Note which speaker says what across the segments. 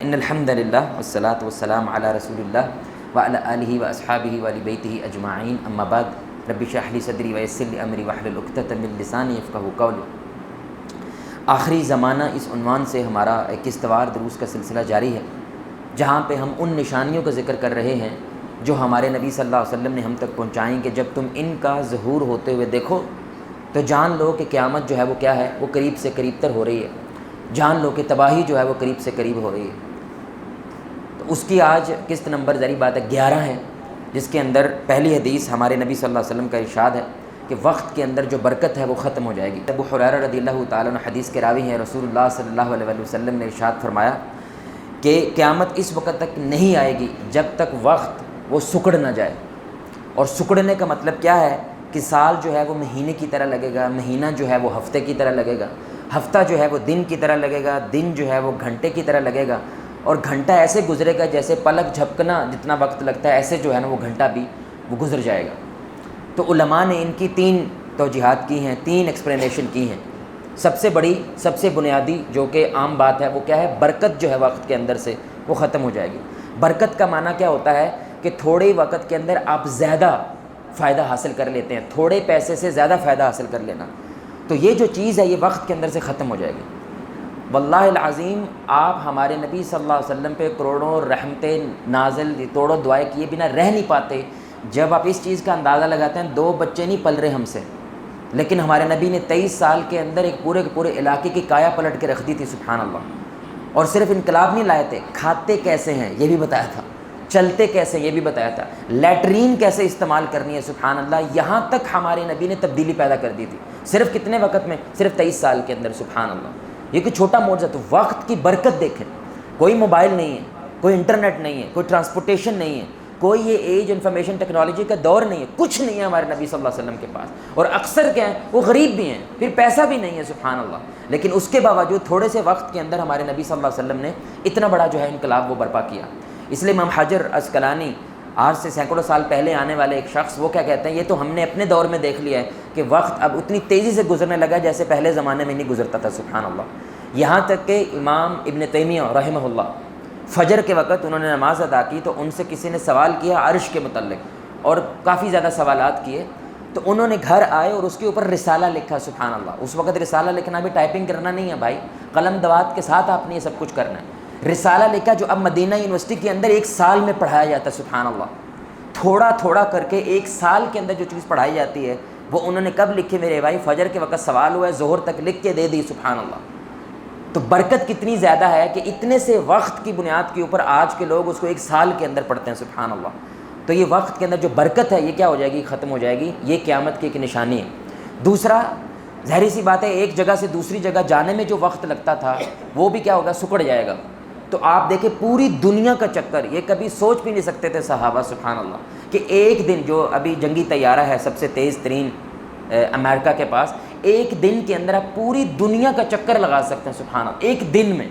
Speaker 1: ان الحمد للہ والصلاۃ والسلام علی رسول اللہ وعلی آلہ واصحابہ وآل بیتہ اجمعین، اما بعد رب اشرح لی صدری ویسر لی امری واحلل عقدۃ من لسانی یفقہوا قولی۔ آخری زمانہ اس عنوان سے ہمارا ایک استوار دروس کا سلسلہ جاری ہے، جہاں پہ ہم ان نشانیوں کا ذکر کر رہے ہیں جو ہمارے نبی صلی اللہ علیہ وسلم نے ہم تک پہنچائیں کہ جب تم ان کا ظہور ہوتے ہوئے دیکھو تو جان لو کہ قیامت جو ہے وہ کیا ہے، وہ قریب سے قریب تر ہو رہی ہے، جان لو کہ تباہی جو ہے وہ قریب سے قریب ہو رہی ہے۔ تو اس کی آج قسط نمبر ذری بات ہے 11 ہے، جس کے اندر پہلی حدیث ہمارے نبی صلی اللہ علیہ وسلم کا ارشاد ہے کہ وقت کے اندر جو برکت ہے وہ ختم ہو جائے گی۔ ابو ہریرہ رضی اللہ تعالیٰ عنہ حدیث کے راوی ہیں، رسول اللہ صلی اللہ علیہ وسلم نے ارشاد فرمایا کہ قیامت اس وقت تک نہیں آئے گی جب تک وقت وہ سکڑ نہ جائے۔ اور سکڑنے کا مطلب کیا ہے کہ سال جو ہے وہ مہینے کی طرح لگے گا، مہینہ جو ہے وہ ہفتے کی طرح لگے گا، ہفتہ جو ہے وہ دن کی طرح لگے گا، دن جو ہے وہ گھنٹے کی طرح لگے گا، اور گھنٹہ ایسے گزرے گا جیسے پلک جھپکنا جتنا وقت لگتا ہے، ایسے جو ہے نا وہ گھنٹہ بھی وہ گزر جائے گا۔ تو علماء نے ان کی 3 توجیحات کی ہیں، 3 ایکسپلینیشن کی ہیں۔ سب سے بڑی، سب سے بنیادی جو کہ عام بات ہے وہ کیا ہے، برکت جو ہے وقت کے اندر سے وہ ختم ہو جائے گی۔ برکت کا معنی کیا ہوتا ہے کہ تھوڑے وقت کے اندر آپ زیادہ فائدہ حاصل کر لیتے ہیں، تھوڑے پیسے سے زیادہ فائدہ حاصل کر لینا، تو یہ جو چیز ہے یہ وقت کے اندر سے ختم ہو جائے گی۔ واللہ العظیم آپ ہمارے نبی صلی اللہ علیہ وسلم پہ کروڑوں رحمتیں نازل، توڑوں دعائیں کیے بنا رہ نہیں پاتے۔ جب آپ اس چیز کا اندازہ لگاتے ہیں 2 بچے نہیں پل رہے ہم سے، لیکن ہمارے نبی نے 23 سال کے اندر ایک پورے کے پورے علاقے کی کایا پلٹ کے رکھ دی تھی، سبحان اللہ۔ اور صرف انقلاب نہیں لائے تھے، کھاتے کیسے ہیں یہ بھی بتایا تھا، چلتے کیسے یہ بھی بتایا تھا، لیٹرین کیسے استعمال کرنی ہے، سبحان اللہ، یہاں تک ہمارے نبی نے تبدیلی پیدا کر دی تھی۔ صرف کتنے وقت میں؟ صرف 23 سال کے اندر، سبحان اللہ۔ یہ کوئی چھوٹا معجزہ، تو وقت کی برکت دیکھیں۔ کوئی موبائل نہیں ہے، کوئی انٹرنیٹ نہیں ہے، کوئی ٹرانسپورٹیشن نہیں ہے، کوئی یہ ایج انفارمیشن ٹیکنالوجی کا دور نہیں ہے، کچھ نہیں ہے ہمارے نبی صلی اللہ علیہ وسلم کے پاس۔ اور اکثر کیا ہے، وہ غریب بھی ہیں، پھر پیسہ بھی نہیں ہے، سبحان اللہ، لیکن اس کے باوجود تھوڑے سے وقت کے اندر ہمارے نبی صلی اللہ علیہ وسلم نے اتنا بڑا جو ہے انقلاب وہ برپا کیا۔ اس لیے امام حجر عسقلانی، آج سے سینکڑوں سال پہلے آنے والے ایک شخص، وہ کیا کہتے ہیں، یہ تو ہم نے اپنے دور میں دیکھ لیا ہے کہ وقت اب اتنی تیزی سے گزرنے لگا جیسے پہلے زمانے میں نہیں گزرتا تھا، سبحان اللہ۔ یہاں تک کہ امام ابن تیمیہ رحمہ اللہ فجر کے وقت انہوں نے نماز ادا کی تو ان سے کسی نے سوال کیا عرش کے متعلق، اور کافی زیادہ سوالات کیے، تو انہوں نے گھر آئے اور اس کے اوپر رسالہ لکھا، سبحان اللہ۔ اس وقت رسالہ لکھنا بھی ٹائپنگ کرنا نہیں ہے بھائی، قلم دوات کے ساتھ آپ نے یہ سب کچھ کرنا ہے۔ رسالہ لکھا جو اب مدینہ یونیورسٹی کے اندر 1 سال میں پڑھایا جاتا ہے، سبحان اللہ۔ تھوڑا تھوڑا کر کے 1 سال کے اندر جو چیز پڑھائی جاتی ہے وہ انہوں نے کب لکھی میرے بھائی؟ فجر کے وقت سوال ہوا ہے، ظہر تک لکھ کے دے دی، سبحان اللہ۔ تو برکت کتنی زیادہ ہے کہ اتنے سے وقت کی بنیاد کے اوپر آج کے لوگ اس کو 1 سال کے اندر پڑھتے ہیں، سبحان اللہ۔ تو یہ وقت کے اندر جو برکت ہے یہ کیا ہو جائے گی؟ ختم ہو جائے گی۔ یہ قیامت کی ایک نشانی ہے۔ دوسرا، ظاہری سی بات ہے، ایک جگہ سے دوسری جگہ جانے میں جو وقت لگتا تھا وہ بھی کیا ہوگا؟ سکڑ جائے گا۔ تو آپ دیکھیں پوری دنیا کا چکر، یہ کبھی سوچ بھی نہیں سکتے تھے صحابہ، سبحان اللہ، کہ ایک دن، جو ابھی جنگی طیارہ ہے سب سے تیز ترین امریکہ کے پاس، ایک دن کے اندر آپ پوری دنیا کا چکر لگا سکتے ہیں، سبحان اللہ، ایک دن میں۔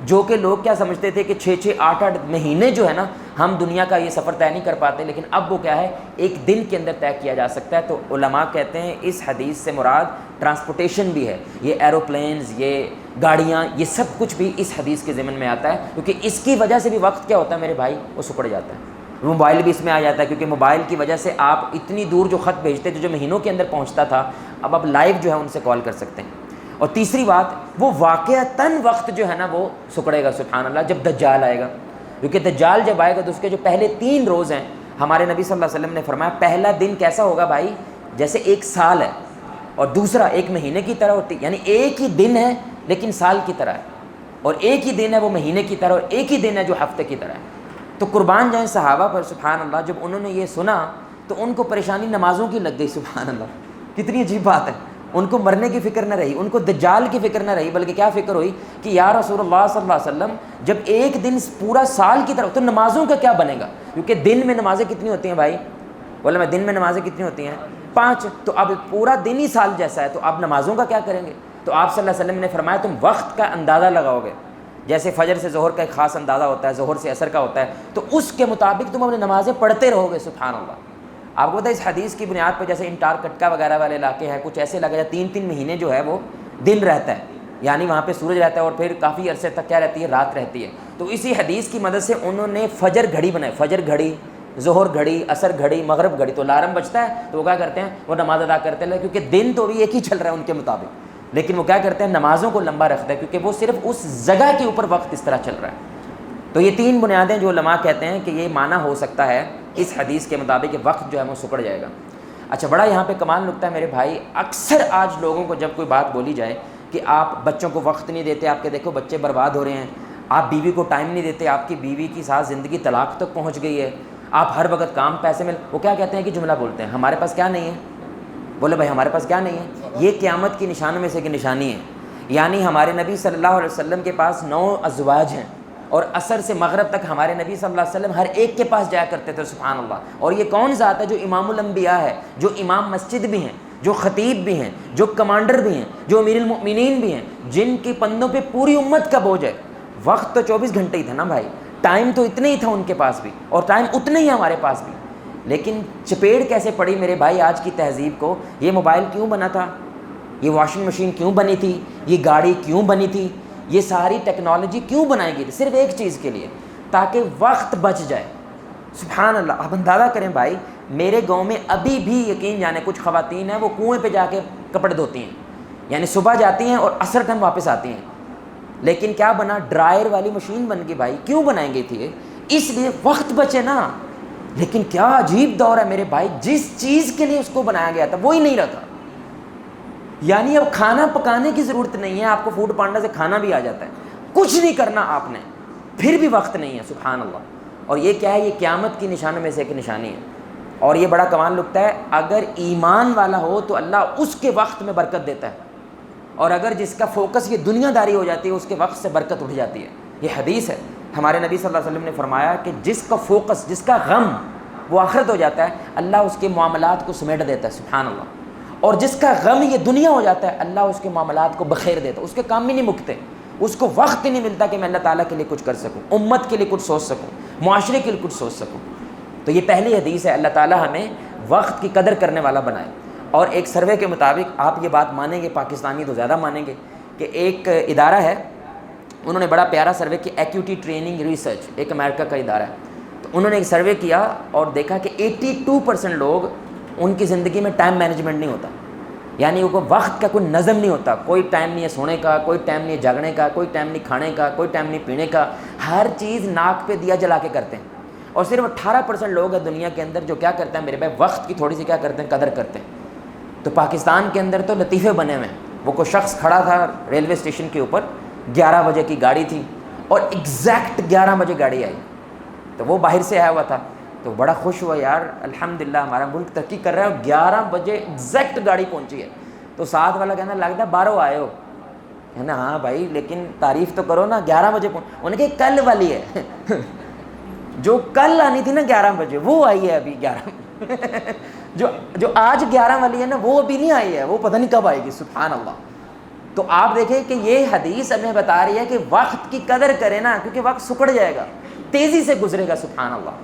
Speaker 1: جو کہ لوگ کیا سمجھتے تھے کہ 6 8 مہینے جو ہے نا ہم دنیا کا یہ سفر طے نہیں کر پاتے، لیکن اب وہ کیا ہے، ایک دن کے اندر طے کیا جا سکتا ہے۔ تو علماء کہتے ہیں اس حدیث سے مراد ٹرانسپورٹیشن بھی ہے، یہ ایروپلینز، یہ گاڑیاں، یہ سب کچھ بھی اس حدیث کے ضمن میں آتا ہے، کیونکہ اس کی وجہ سے بھی وقت کیا ہوتا ہے میرے بھائی؟ وہ سکڑ جاتا ہے۔ موبائل بھی اس میں آ جاتا ہے، کیونکہ موبائل کی وجہ سے آپ اتنی دور جو خط بھیجتے تھے جو مہینوں کے اندر پہنچتا تھا، اب آپ لائیو جو ہے ان سے کال کر سکتے ہیں۔ اور تیسری بات، وہ واقعتاً وقت جو ہے نا وہ سکڑے گا، سبحان اللہ، جب دجال آئے گا، کیونکہ دجال جب آئے گا تو اس کے جو پہلے 3 روز ہیں، ہمارے نبی صلی اللہ علیہ وسلم نے فرمایا پہلا دن کیسا ہوگا بھائی؟ جیسے 1 سال ہے، اور دوسرا 1 مہینے کی طرح ہوتی، یعنی ایک ہی دن ہے لیکن سال کی طرح ہے، اور ایک ہی دن ہے وہ مہینے کی طرح، اور ایک ہی دن ہے جو ہفتے کی طرح ہے۔ تو قربان جائیں صحابہ پر، سبحان اللہ، جب انہوں نے یہ سنا تو ان کو پریشانی نمازوں کی لگ گئی، سبحان اللہ، کتنی عجیب بات ہے۔ ان کو مرنے کی فکر نہ رہی، ان کو دجال کی فکر نہ رہی، بلکہ کیا فکر ہوئی کہ یا رسول اللہ صلی اللہ علیہ وسلم، جب ایک دن پورا سال کی طرح تو نمازوں کا کیا بنے گا؟ کیونکہ دن میں نمازیں کتنی ہوتی ہیں بھائی؟ بولے میں دن میں نمازیں کتنی ہوتی ہیں؟ 5، تو اب پورا دن ہی سال جیسا ہے، تو اب نمازوں کا کیا کریں گے؟ تو آپ صلی اللہ علیہ وسلم نے فرمایا تم وقت کا اندازہ لگاؤ گے، جیسے فجر سے ظہر کا ایک خاص اندازہ ہوتا ہے، ظہر سے عصر کا ہوتا ہے، تو اس کے مطابق تم اپنی نمازیں پڑھتے رہو گے، سبحان اللہ۔ آپ کو پتہ ہے اس حدیث کی بنیاد پہ جیسے انٹارکٹکا وغیرہ والے علاقے ہیں، کچھ ایسے لگے 3 مہینے جو ہے وہ دن رہتا ہے، یعنی وہاں پہ سورج رہتا ہے، اور پھر کافی عرصے تک کیا رہتی ہے؟ رات رہتی ہے۔ تو اسی حدیث کی مدد سے انہوں نے فجر گھڑی بنائی، فجر گھڑی، ظہر گھڑی، عصر گھڑی، مغرب گھڑی. تو الارم بجتا ہے تو وہ کیا کرتے ہیں، وہ نماز ادا کرتے ہیں، کیونکہ دن تو بھی ایک ہی چل رہا ہے ان کے مطابق، لیکن وہ کیا کرتے ہیں، نمازوں کو لمبا رکھتے ہیں، کیونکہ وہ صرف اس جگہ کے اوپر وقت اس طرح چل رہا ہے. تو یہ 3 بنیادیں جو علماء کہتے ہیں کہ یہ معنی ہو سکتا ہے اس حدیث کے مطابق کہ وقت جو ہے وہ سکڑ جائے گا. اچھا، بڑا یہاں پہ کمال نکتہ ہے میرے بھائی. اکثر آج لوگوں کو جب کوئی بات بولی جائے کہ آپ بچوں کو وقت نہیں دیتے، آپ کے دیکھو بچے برباد ہو رہے ہیں، آپ بیوی کو ٹائم نہیں دیتے، آپ کی بیوی کی ساتھ زندگی طلاق تک پہنچ گئی ہے، آپ ہر وقت کام پیسے میں، وہ کیا کہتے ہیں کہ جملہ بولتے ہیں، ہمارے پاس کیا نہیں ہے. بولے بھائی ہمارے پاس کیا نہیں ہے. یہ قیامت کی نشانوں میں سے ایک نشانی ہے. یعنی ہمارے نبی صلی اللہ علیہ وسلم کے پاس 9 ازواج ہیں، اور عصر سے مغرب تک ہمارے نبی صلی اللہ علیہ وسلم ہر ایک کے پاس جایا کرتے تھے. سبحان اللہ. اور یہ کون ذات ہے جو امام الانبیاء ہے، جو امام مسجد بھی ہیں، جو خطیب بھی ہیں، جو کمانڈر بھی ہیں، جو امیر المؤمنین بھی ہیں، جن کے پندوں پہ پوری امت کا بوجھ ہے. وقت تو 24 گھنٹے ہی تھا نا بھائی، ٹائم تو اتنا ہی تھا ان کے پاس بھی، اور ٹائم اتنا ہی ہے ہمارے پاس بھی. لیکن چپیڑ کیسے پڑی میرے بھائی آج کی تہذیب کو. یہ موبائل کیوں بنا تھا، یہ واشنگ مشین کیوں بنی تھی، یہ گاڑی کیوں بنی تھی، یہ ساری ٹیکنالوجی کیوں بنائی گئی تھی؟ صرف ایک چیز کے لیے، تاکہ وقت بچ جائے. سبحان اللہ. آپ اندازہ کریں بھائی، میرے گاؤں میں ابھی بھی یقین جانے کچھ خواتین ہیں وہ کنویں پہ جا کے کپڑے دھوتی ہیں، یعنی صبح جاتی ہیں اور عصر ٹائم واپس آتی ہیں. لیکن کیا بنا، ڈرائر والی مشین بن گئی. بھائی کیوں بنائیں گئی تھی؟ اس لیے وقت بچے نا. لیکن کیا عجیب دور ہے میرے بھائی، جس چیز کے لیے اس کو بنایا گیا تھا وہی نہیں رکھا. یعنی اب کھانا پکانے کی ضرورت نہیں ہے، آپ کو فوڈ پانڈا سے کھانا بھی آ جاتا ہے، کچھ نہیں کرنا آپ نے، پھر بھی وقت نہیں ہے. سبحان اللہ. اور یہ کیا ہے، یہ قیامت کی نشانوں میں سے ایک نشانی ہے. اور یہ بڑا کمال لگتا ہے، اگر ایمان والا ہو تو اللہ اس کے وقت میں برکت دیتا ہے، اور اگر جس کا فوکس یہ دنیا داری ہو جاتی ہے اس کے وقت سے برکت اٹھ جاتی ہے. یہ حدیث ہے. ہمارے نبی صلی اللہ علیہ وسلم نے فرمایا کہ جس کا فوکس، جس کا غم وہ آخرت ہو جاتا ہے، اللہ اس کے معاملات کو سمیٹ دیتا ہے. سبحان اللہ. اور جس کا غم یہ دنیا ہو جاتا ہے، اللہ اس کے معاملات کو بخیر دیتا ہے. اس کے کام بھی نہیں مکتے، اس کو وقت ہی نہیں ملتا کہ میں اللہ تعالیٰ کے لیے کچھ کر سکوں، امت کے لیے کچھ سوچ سکوں، معاشرے کے لیے کچھ سوچ سکوں. تو یہ پہلی حدیث ہے، اللہ تعالیٰ ہمیں وقت کی قدر کرنے والا بنائے. اور ایک سروے کے مطابق آپ یہ بات مانیں گے، پاکستانی تو زیادہ مانیں گے، کہ ایک ادارہ ہے، انہوں نے بڑا پیارا سروے کیا، ایکیوٹی ٹریننگ ریسرچ، ایک امریکہ کا ادارہ ہے. تو انہوں نے ایک سروے کیا اور دیکھا کہ 82% لوگ، ان کی زندگی میں ٹائم مینجمنٹ نہیں ہوتا. یعنی وہ وقت کا کوئی نظم نہیں ہوتا، کوئی ٹائم نہیں ہے سونے کا، کوئی ٹائم نہیں ہے جاگنے کا، کوئی ٹائم نہیں کھانے کا، کوئی ٹائم نہیں پینے کا، ہر چیز ناک پہ دیا جلا کے کرتے ہیں. اور صرف 18% لوگ ہیں دنیا کے اندر جو کیا کرتے ہیں میرے بھائی، وقت کی تھوڑی سی کیا کرتے ہیں، قدر کرتے ہیں. تو پاکستان کے اندر تو لطیفے بنے ہوئے ہیں. وہ کوئی شخص کھڑا تھا ریلوے اسٹیشن کے اوپر، 11 بجے کی گاڑی تھی اور ایگزیکٹ 11 بجے گاڑی آئی. تو وہ باہر سے آیا ہوا تھا، تو بڑا خوش ہوا، یار الحمدللہ ہمارا ملک ترقی کر رہا ہے، اور 11 بجے ایگزیکٹ گاڑی پہنچی ہے. تو ساتھ والا کہنا لگتا 12 آئے ہو، کہنا ہاں بھائی لیکن تعریف تو کرو نا، 11 بجے انہوں نے کہا کل والی ہے جو کل آنی تھی نا 11 بجے وہ آئی ہے ابھی 11 جو آج 11 والی ہے نا وہ ابھی نہیں آئی ہے، وہ پتہ نہیں کب آئے گی. سبحان اللہ. تو آپ دیکھیں کہ یہ حدیث ہمیں بتا رہی ہے کہ وقت کی قدر کریں نا، کیونکہ وقت سکڑ جائے گا، تیزی سے گزرے گا. سبحان اللہ.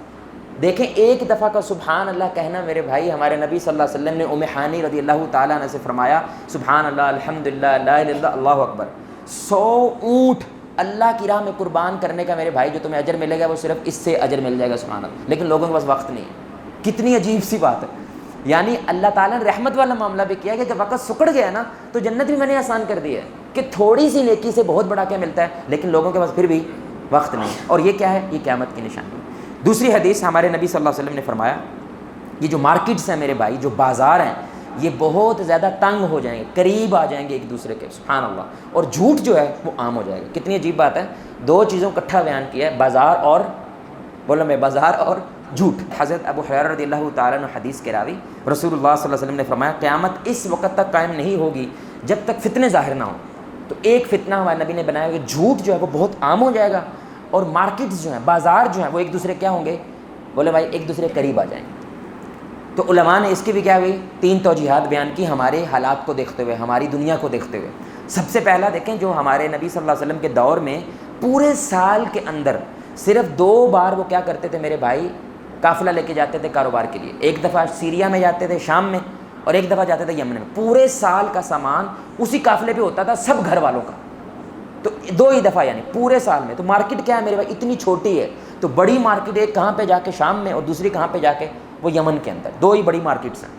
Speaker 1: دیکھیں ایک دفعہ کا سبحان اللہ کہنا میرے بھائی، ہمارے نبی صلی اللہ علیہ وسلم نے ام ہانی رضی اللہ تعالیٰ عنہ سے فرمایا، سبحان اللہ، الحمدللہ، لا الہ الا اللہ، اللہ اکبر. 100 اونٹ اللہ کی راہ میں قربان کرنے کا میرے بھائی جو تمہیں اجر ملے گا وہ صرف اس سے اجر مل جائے گا. سبحان اللہ. لیکن لوگوں کے پاس وقت نہیں ہے. کتنی عجیب سی بات ہے. یعنی اللہ تعالیٰ نے رحمت والا معاملہ بھی کیا کہ جب وقت سکڑ گیا نا تو جنت بھی میں نے آسان کر دی ہے، کہ تھوڑی سی نیکی سے بہت بڑا کیا ملتا ہے. لیکن لوگوں کے پاس پھر بھی وقت نہیں ہے. اور یہ کیا ہے، یہ قیامت کی نشانی. دوسری حدیث ہمارے نبی صلی اللہ علیہ وسلم نے فرمایا، یہ جو مارکیٹس ہیں میرے بھائی، جو بازار ہیں، یہ بہت زیادہ تنگ ہو جائیں گے، قریب آ جائیں گے ایک دوسرے کے. سبحان اللہ. اور جھوٹ جو ہے وہ عام ہو جائے گا. کتنی عجیب بات ہے، 2 چیزوں کو اکٹھا بیان کیا ہے، بازار اور بولو میں بازار اور جھوٹ. حضرت ابو ہریرہ رضی اللہ تعالیٰ عنہ حدیث کے راوی، رسول اللہ صلی اللہ علیہ وسلم نے فرمایا قیامت اس وقت تک قائم نہیں ہوگی جب تک فتنے ظاہر نہ ہوں. تو ایک فتنہ ہمارے نبی نے بنایا کہ جھوٹ جو ہے وہ بہت عام ہو جائے گا، اور مارکیٹس جو ہیں، بازار جو ہیں، وہ ایک دوسرے کیا ہوں گے، بولے بھائی ایک دوسرے قریب آ جائیں گے. تو علماء نے اس کی بھی کیا ہوئی 3 توجیحات بیان کی ہمارے حالات کو دیکھتے ہوئے، ہماری دنیا کو دیکھتے ہوئے. سب سے پہلا دیکھیں، جو ہمارے نبی صلی اللہ علیہ وسلم کے دور میں پورے سال کے اندر صرف 2 بار وہ کیا کرتے تھے میرے بھائی، قافلہ لے کے جاتے تھے کاروبار کے لیے. ایک دفعہ سیریا میں جاتے تھے، شام میں، اور ایک دفعہ جاتے تھے یمن میں. پورے سال کا سامان اسی قافلے پہ ہوتا تھا، سب گھر والوں کا. تو دو ہی دفعہ یعنی پورے سال میں. تو مارکیٹ کیا ہے میرے بھائی؟ اتنی چھوٹی ہے. تو بڑی مارکیٹ ایک کہاں پہ جا کے شام میں اور دوسری کہاں پہ جا کے وہ یمن کے اندر, دو ہی بڑی مارکیٹس ہیں.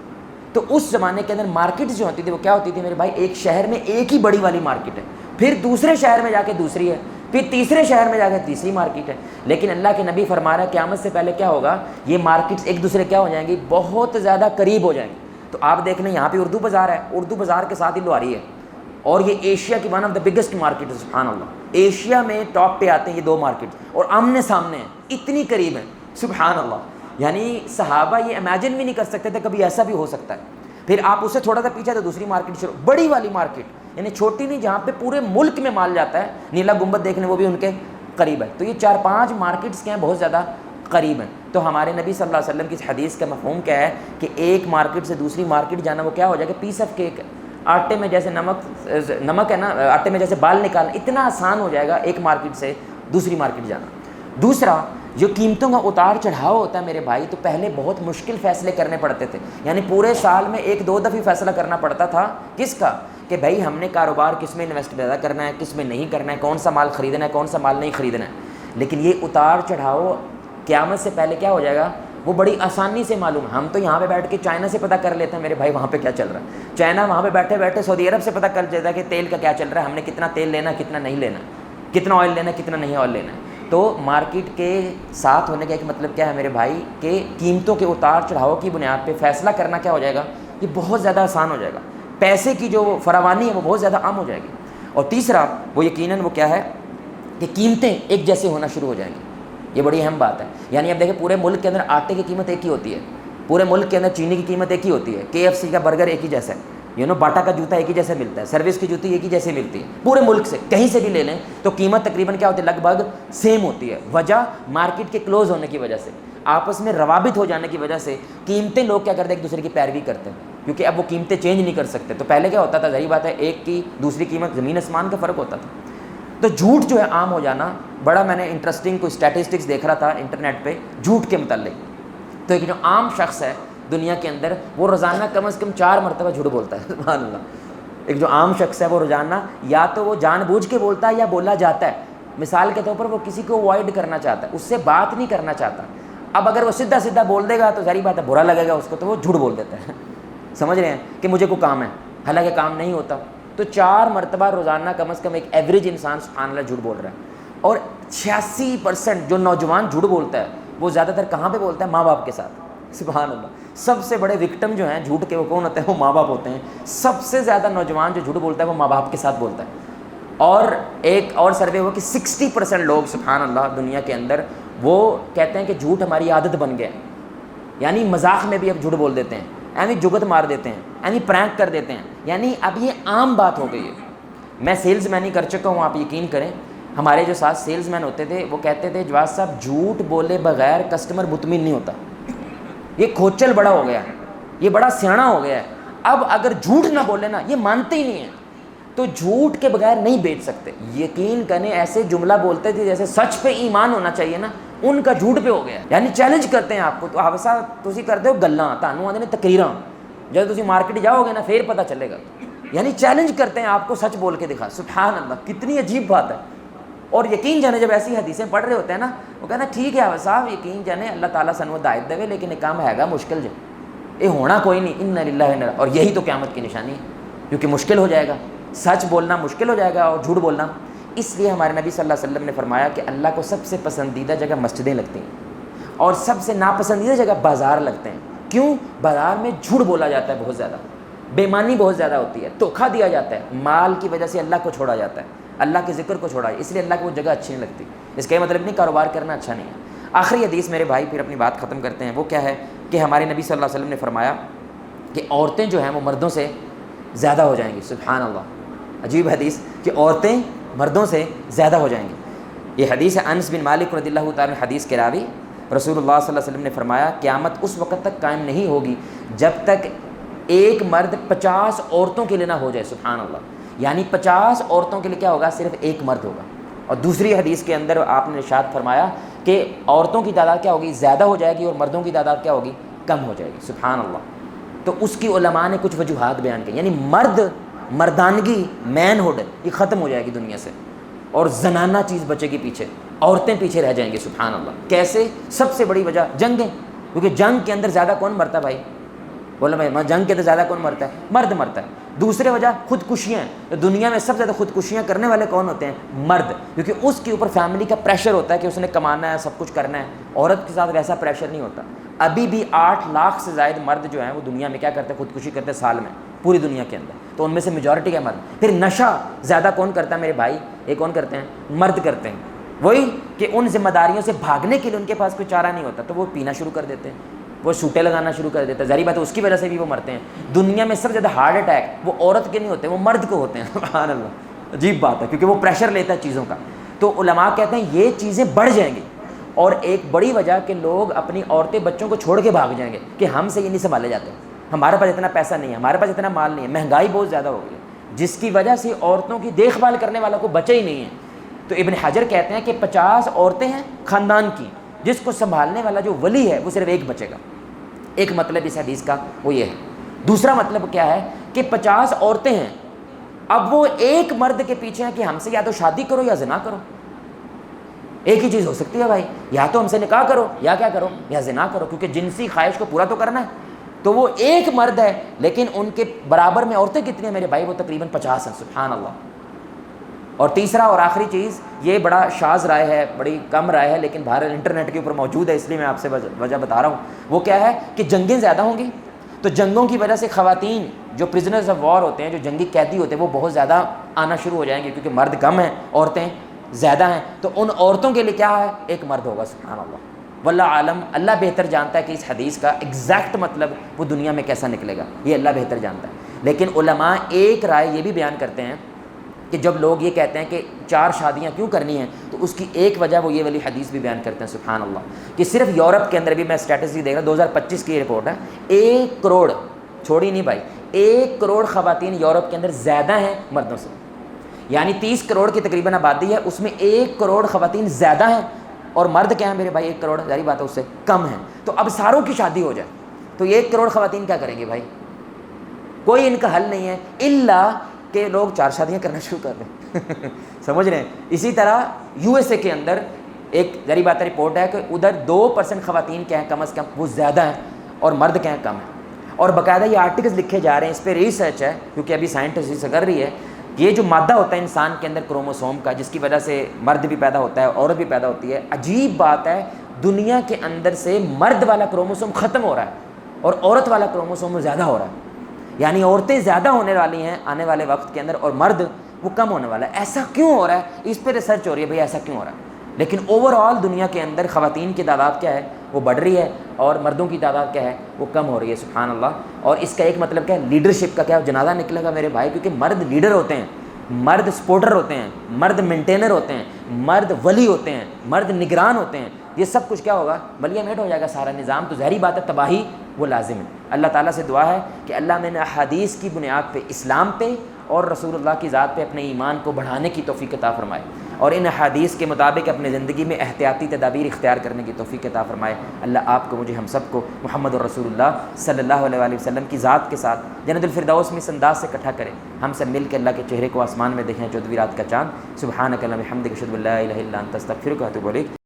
Speaker 1: تو اس زمانے کے اندر مارکیٹس جو ہوتی تھی وہ کیا ہوتی تھی میرے بھائی؟ ایک شہر میں ایک ہی بڑی والی مارکیٹ ہے, پھر دوسرے شہر میں جا کے دوسری ہے, پھر تیسرے شہر میں جا کے تیسری مارکیٹ ہے. لیکن اللہ کے نبی فرما رہا ہے قیامت سے پہلے کیا ہوگا, یہ مارکیٹس ایک دوسرے کیا ہو جائیں گی؟ بہت زیادہ قریب ہو جائیں گی. تو آپ دیکھ لیں یہاں پہ اردو بازار ہے, اردو بازار کے ساتھ ہی لوہاری ہے, اور یہ ایشیا کی one of the biggest market ہے. سبحان اللہ, ایشیا میں ٹاپ پہ آتے ہیں یہ دو مارکیٹ, اور آمنے سامنے ہیں, اتنی قریب ہیں. سبحان اللہ, یعنی صحابہ یہ امیجن بھی نہیں کر سکتے تھے کبھی ایسا بھی ہو سکتا ہے. پھر آپ اسے تھوڑا سا پیچھے تو دوسری مارکیٹ شروع, بڑی والی مارکیٹ, یعنی چھوٹی نہیں, جہاں پہ پورے ملک میں مال جاتا ہے. نیلا گنبد دیکھنے وہ بھی ان کے قریب ہے. تو یہ 4-5 مارکیٹس کے ہیں بہت زیادہ قریب ہیں. تو ہمارے نبی صلی اللہ علیہ وسلم کی اس حدیث کا مفہوم کیا ہے کہ ایک مارکیٹ سے دوسری مارکیٹ جانا وہ کیا ہو جائے گا؟ پیس آف کیک ہے. آٹے میں جیسے نمک ہے نا, آٹے میں جیسے بال نکالنا, اتنا آسان ہو جائے گا ایک مارکیٹ سے دوسری مارکیٹ جانا. دوسرا, جو قیمتوں کا اتار چڑھاؤ ہوتا ہے میرے بھائی, تو پہلے بہت مشکل فیصلے کرنے پڑتے تھے. یعنی پورے سال میں 1-2 دفعہ فیصلہ کرنا پڑتا تھا. کس کا؟ کہ بھائی ہم نے کاروبار کس میں انویسٹ پیدا کرنا ہے, کس میں نہیں کرنا ہے, کون سا مال خریدنا ہے, کون سا مال نہیں خریدنا ہے. لیکن یہ اتار چڑھاؤ قیامت سے پہلے کیا ہو جائے گا؟ وہ بڑی آسانی سے معلوم ہے. ہم تو یہاں پہ بیٹھ کے چائنا سے پتہ کر لیتے ہیں میرے بھائی وہاں پہ کیا چل رہا ہے. چائنا وہاں پہ بیٹھے بیٹھے سعودی عرب سے پتہ کر لیتا ہے کہ تیل کا کیا چل رہا ہے, ہم نے کتنا تیل لینا, کتنا نہیں لینا, کتنا آئل لینا, کتنا نہیں آئل لینا ہے. تو مارکیٹ کے ساتھ ہونے کا ایک مطلب کیا ہے میرے بھائی کہ قیمتوں کے اتار چڑھاؤ کی بنیاد پہ فیصلہ کرنا کیا ہو جائے گا؟ یہ بہت زیادہ آسان ہو جائے گا. پیسے کی جو فراوانی ہے وہ بہت زیادہ عام ہو جائے گی. اور تیسرا وہ یقیناً وہ کیا ہے کہ قیمتیں ایک جیسے ہونا شروع ہو جائیں گی. یہ بڑی اہم بات ہے. یعنی اب دیکھیں پورے ملک کے اندر آٹے کی قیمت ایک ہی ہوتی ہے, پورے ملک کے اندر چینی کی قیمت ایک ہی ہوتی ہے, KFC کا برگر ایک ہی جیسا ہے, باٹا کا جوتا ایک ہی جیسے ملتا ہے, سروس کی جوتی ایک ہی جیسے ملتی ہے. پورے ملک سے کہیں سے بھی لے لیں تو قیمت تقریباً کیا ہوتی ہے؟ لگ بھگ سیم ہوتی ہے. وجہ مارکیٹ کے کلوز ہونے کی وجہ سے, آپس میں روابط ہو جانے کی وجہ سے قیمتیں لوگ کیا کرتے ہیں؟ ایک دوسرے کی پیروی کرتے ہیں, کیونکہ اب وہ قیمتیں چینج نہیں کر سکتے. تو پہلے کیا ہوتا تھا؟ ظاہر بات ہے ایک کی دوسری قیمت زمین آسمان کا فرق ہوتا تھا. تو جھوٹ جو ہے عام ہو جانا, بڑا میں نے انٹرسٹنگ کوئی اسٹیٹسٹکس دیکھ رہا تھا انٹرنیٹ پہ جھوٹ کے متعلق. تو ایک جو عام شخص ہے دنیا کے اندر وہ روزانہ کم از کم 4 مرتبہ جھوٹ بولتا ہے. سبحان اللہ. ایک جو عام شخص ہے وہ روزانہ یا تو وہ جان بوجھ کے بولتا ہے یا بولا جاتا ہے. مثال کے طور پر وہ کسی کو اوائڈ کرنا چاہتا ہے, اس سے بات نہیں کرنا چاہتا. اب اگر وہ سیدھا سیدھا بول دے گا تو ظاہر بات ہے برا لگے گا اس کو, تو وہ جھوٹ بول دیتا ہے. سمجھ رہے ہیں کہ مجھے کوئی کام ہے, حالانکہ کام نہیں ہوتا. تو 4 مرتبہ روزانہ کم از کم ایک ایوریج انسان سبحان اللہ جھوٹ بول رہا ہے. اور 86% جو نوجوان جھوٹ بولتا ہے وہ زیادہ تر کہاں پہ بولتا ہے؟ ماں باپ کے ساتھ. سبحان اللہ. سب سے بڑے وکٹم جو ہیں جھوٹ کے وہ کون ہوتے ہیں؟ وہ ماں باپ ہوتے ہیں. سب سے زیادہ نوجوان جو جھوٹ بولتا ہے وہ ماں باپ کے ساتھ بولتا ہے. اور ایک اور سروے ہوا کہ 60% لوگ سبحان اللہ دنیا کے اندر وہ کہتے ہیں کہ جھوٹ ہماری عادت بن گیا ہے. یعنی مذاق میں بھی اب جھوٹ بول دیتے ہیں, ایویں جگت مار دیتے ہیں, ایویں پرینک کر دیتے ہیں. یعنی اب یہ عام بات ہو گئی ہے. میں سیلز مین ہی کر چکا ہوں, آپ یقین کریں. ہمارے جو ساتھ سیلز مین ہوتے تھے وہ کہتے تھے جواز صاحب جھوٹ بولے بغیر کسٹمر مطمئن نہیں ہوتا. یہ کھوچل بڑا ہو گیا ہے, یہ بڑا سیاڑا ہو گیا ہے. اب اگر جھوٹ نہ بولے نا, یہ مانتے ہی نہیں ہیں, تو جھوٹ کے بغیر نہیں بیچ سکتے. یقین کریں ایسے جملہ بولتے تھے جیسے سچ پہ ایمان ہونا چاہیے نا, ان کا جھوٹ پہ ہو گیا. یعنی چیلنج کرتے ہیں آپ کو. تو ہاوسا تسی کرتے ہو گلاں, تانوں آندے نے تقریراں. جب تسی مارکیٹ جاؤ گے نا پھر پتہ چلے گا. یعنی چیلنج کرتے ہیں آپ کو سچ بول کے دکھا. سبحان اللہ, کتنی عجیب بات ہے. اور یقین جانے جب ایسی حدیثیں پڑھ رہے ہوتے ہیں نا, وہ کہنا ٹھیک ہے صاحب یقین جانے اللہ تعالیٰ سانو ہدایت دے, لیکن یہ کام ہے گا مشکل جو یہ ہونا کوئی نہیں. انا للہ و انا الیہ. اور یہی تو قیامت کی نشانی ہے, کیونکہ مشکل ہو جائے گا, سچ بولنا مشکل ہو جائے گا اور جھوٹ بولنا. اس لیے ہمارے نبی صلی اللہ علیہ وسلم نے فرمایا کہ اللہ کو سب سے پسندیدہ جگہ مسجدیں لگتی ہیں اور سب سے ناپسندیدہ جگہ بازار لگتے ہیں. کیوں؟ بازار میں جھوٹ بولا جاتا ہے, بہت زیادہ بےمانی بہت زیادہ ہوتی ہے, دھوکہ دیا جاتا ہے, مال کی وجہ سے اللہ کو چھوڑا جاتا ہے, اللہ کے ذکر کو چھوڑا ہے. اس لیے اللہ کو وہ جگہ اچھی نہیں لگتی. اس کا یہ مطلب نہیں کاروبار کرنا اچھا نہیں ہے. آخری حدیث میرے بھائی پھر اپنی بات ختم کرتے ہیں. وہ کیا ہے کہ ہمارے نبی صلی اللہ علیہ وسلم نے فرمایا کہ عورتیں جو ہیں وہ مردوں سے زیادہ ہو جائیں گی. سبحان اللہ, عجیب حدیث کہ عورتیں مردوں سے زیادہ ہو جائیں گی. یہ حدیث ہے انس بن مالک رضی اللہ تعالیٰ حدیث کے راوی. رسول اللہ صلی اللہ علیہ وسلم نے فرمایا قیامت اس وقت تک قائم نہیں ہوگی جب تک ایک مرد 50 عورتوں کے لیے نہ ہو جائے. سبحان اللہ. یعنی 50 عورتوں کے لیے کیا ہوگا؟ صرف ایک مرد ہوگا. اور دوسری حدیث کے اندر آپ نے ارشاد فرمایا کہ عورتوں کی تعداد کیا ہوگی؟ زیادہ ہو جائے گی, اور مردوں کی تعداد کیا ہوگی؟ کم ہو جائے گی. سبحان اللہ. تو اس کی علماء نے کچھ وجوہات بیان کی. یعنی مردانگی, مین ہوڈ یہ ختم ہو جائے گی دنیا سے. اور زنانہ چیز بچے گی پیچھے، عورتیں پیچھے رہ جائیں گی. سبحان اللہ. کیسے؟ سب سے بڑی وجہ جنگیں، کیونکہ جنگ کے اندر زیادہ کون مرتا ہے بھائی؟ بولو بھائی، جنگ کے اندر زیادہ کون مرتا ہے؟ مرد مرتا ہے. دوسری وجہ خودکشیاں ہیں. دنیا میں سب سے زیادہ خودکشیاں کرنے والے کون ہوتے ہیں؟ مرد، کیونکہ اس کے اوپر فیملی کا پریشر ہوتا ہے کہ اس نے کمانا ہے، سب کچھ کرنا ہے. عورت کے ساتھ ویسا پریشر نہیں ہوتا. ابھی بھی 8 لاکھ سے زائد مرد جو ہیں وہ دنیا میں کیا کرتے ہیں؟ خودکشی کرتے ہیں سال میں، پوری دنیا کے اندر. تو ان میں سے میجورٹی ہے مرد. پھر نشہ زیادہ کون کرتا ہے میرے بھائی؟ یہ کون کرتے ہیں؟ مرد کرتے ہیں. وہی کہ ان ذمہ داریوں سے بھاگنے کے لیے ان کے پاس کوئی چارہ نہیں ہوتا تو وہ پینا شروع کر دیتے ہیں، وہ سوٹے لگانا شروع کر دیتے ہیں. ظاہر بات ہے اس کی وجہ سے بھی وہ مرتے ہیں. دنیا میں سب سے زیادہ ہارٹ اٹیک وہ عورت کے نہیں ہوتے، وہ مرد کو ہوتے ہیں. سبحان اللہ. عجیب بات ہے، کیونکہ وہ پریشر لیتا ہے چیزوں کا. تو علماء کہتے ہیں یہ چیزیں بڑھ جائیں گی. اور ایک بڑی وجہ کہ لوگ اپنی عورتیں بچوں کو چھوڑ کے بھاگ جائیں گے کہ ہم سے یہ نہیں سنبھالے جاتے، ہمارے پاس اتنا پیسہ نہیں ہے، ہمارے پاس اتنا مال نہیں ہے، مہنگائی بہت زیادہ ہو گئی ہے، جس کی وجہ سے عورتوں کی دیکھ بھال کرنے والا کو بچے ہی نہیں ہے. تو ابن حجر کہتے ہیں کہ 50 عورتیں ہیں خاندان کی، جس کو سنبھالنے والا جو ولی ہے وہ صرف ایک بچے گا. ایک مطلب اس حدیث کا وہ یہ ہے. دوسرا مطلب کیا ہے کہ 50 عورتیں ہیں، اب وہ ایک مرد کے پیچھے ہیں کہ ہم سے یا تو شادی کرو یا زنا کرو. ایک ہی چیز ہو سکتی ہے بھائی، یا تو ہم سے نکاح کرو یا کیا کرو، یا زنا کرو، کیونکہ جنسی خواہش کو پورا تو کرنا ہے. تو وہ ایک مرد ہے، لیکن ان کے برابر میں عورتیں کتنی ہیں میرے بھائی؟ وہ تقریباً 50 ہیں. سبحان اللہ. اور تیسرا اور آخری چیز، یہ بڑا شاذ رائے ہے، بڑی کم رائے ہے، لیکن بہرحال انٹرنیٹ کے اوپر موجود ہے، اس لیے میں آپ سے وجہ بتا رہا ہوں. وہ کیا ہے کہ جنگیں زیادہ ہوں گی، تو جنگوں کی وجہ سے خواتین جو پرزنرز آف وار ہوتے ہیں، جو جنگی قیدی ہوتے ہیں، وہ بہت زیادہ آنا شروع ہو جائیں گے، کیونکہ مرد کم ہیں، عورتیں زیادہ ہیں. تو ان عورتوں کے لیے کیا ہے؟ ایک مرد ہوگا. سبحان اللہ. واللہ عالم، اللہ بہتر جانتا ہے کہ اس حدیث کا ایگزیکٹ مطلب وہ دنیا میں کیسا نکلے گا، یہ اللہ بہتر جانتا ہے. لیکن علماء ایک رائے یہ بھی بیان کرتے ہیں کہ جب لوگ یہ کہتے ہیں کہ 4 شادیاں کیوں کرنی ہیں، تو اس کی ایک وجہ وہ یہ والی حدیث بھی بیان کرتے ہیں. سبحان اللہ. کہ صرف یورپ کے اندر بھی، میں اسٹیٹسٹک دیکھ رہا ہوں 2025 کی یہ رپورٹ ہے، 1 کروڑ، چھوڑی نہیں بھائی، 1 کروڑ خواتین یورپ کے اندر زیادہ ہیں مردوں سے. یعنی 30 کروڑ کی تقریباً آبادی ہے، اس میں 1 کروڑ خواتین زیادہ ہیں، اور مرد کیا ہیں میرے بھائی؟ 1 کروڑ. ظاہری بات ہے اس سے کم ہیں. تو اب ساروں کی شادی ہو جائے تو 1 کروڑ خواتین کیا کریں گے بھائی؟ کوئی ان کا حل نہیں ہے، الا کہ لوگ 4 شادیاں کرنا شروع کر دیں. سمجھ رہے ہیں؟ اسی طرح USA کے اندر ایک ظاہری بات ہے رپورٹ ہے کہ ادھر 2% خواتین کیا ہیں کم از کم، وہ زیادہ ہیں، اور مرد کیا ہیں کم ہیں. اور باقاعدہ یہ آرٹیکلز لکھے جا رہے ہیں، اس پہ ریسرچ ہے، کیونکہ ابھی سائنٹسٹ سے کر رہی ہے. یہ جو مادہ ہوتا ہے انسان کے اندر کروموسوم کا، جس کی وجہ سے مرد بھی پیدا ہوتا ہے، عورت بھی پیدا ہوتی ہے، عجیب بات ہے، دنیا کے اندر سے مرد والا کروموسوم ختم ہو رہا ہے اور عورت والا کروموسوم زیادہ ہو رہا ہے. یعنی عورتیں زیادہ ہونے والی ہیں آنے والے وقت کے اندر، اور مرد وہ کم ہونے والا ہے. ایسا کیوں ہو رہا ہے؟ اس پہ ریسرچ ہو رہی ہے بھئی ایسا کیوں ہو رہا ہے. لیکن اوور آل دنیا کے اندر خواتین کی تعداد کیا ہے؟ وہ بڑھ رہی ہے، اور مردوں کی تعداد کیا ہے؟ وہ کم ہو رہی ہے. سبحان اللہ. اور اس کا ایک مطلب کیا ہے؟ لیڈرشپ کا کیا جنازہ نکلے گا میرے بھائی، کیونکہ مرد لیڈر ہوتے ہیں، مرد سپورٹر ہوتے ہیں، مرد مینٹینر ہوتے ہیں، مرد ولی ہوتے ہیں، مرد نگران ہوتے ہیں. یہ سب کچھ کیا ہوگا؟ ملیہ میٹ ہو جائے گا سارا نظام. تو ظاہری بات ہے تباہی وہ لازم ہے. اللہ تعالیٰ سے دعا ہے کہ اللہ میں نے احادیث کی بنیاد پہ، اسلام پہ اور رسول اللہ کی ذات پہ اپنے ایمان کو بڑھانے کی توفیق عطا فرمائے، اور ان احادیث کے مطابق اپنے زندگی میں احتیاطی تدابیر اختیار کرنے کی توفیق عطا فرمائے. اللہ آپ کو، مجھے، ہم سب کو محمد الرسول اللہ صلی اللہ علیہ وآلہ وسلم کی ذات کے ساتھ جنت الفردوس میں اس انداز سے اکٹھا کرے، ہم سب مل کے اللہ کے چہرے کو آسمان میں دیکھیں 14ویں رات کا چاند. سبحانک اللہم وبحمدک اشہد ان لا الہ الا انت استغفرک واتوب الیک.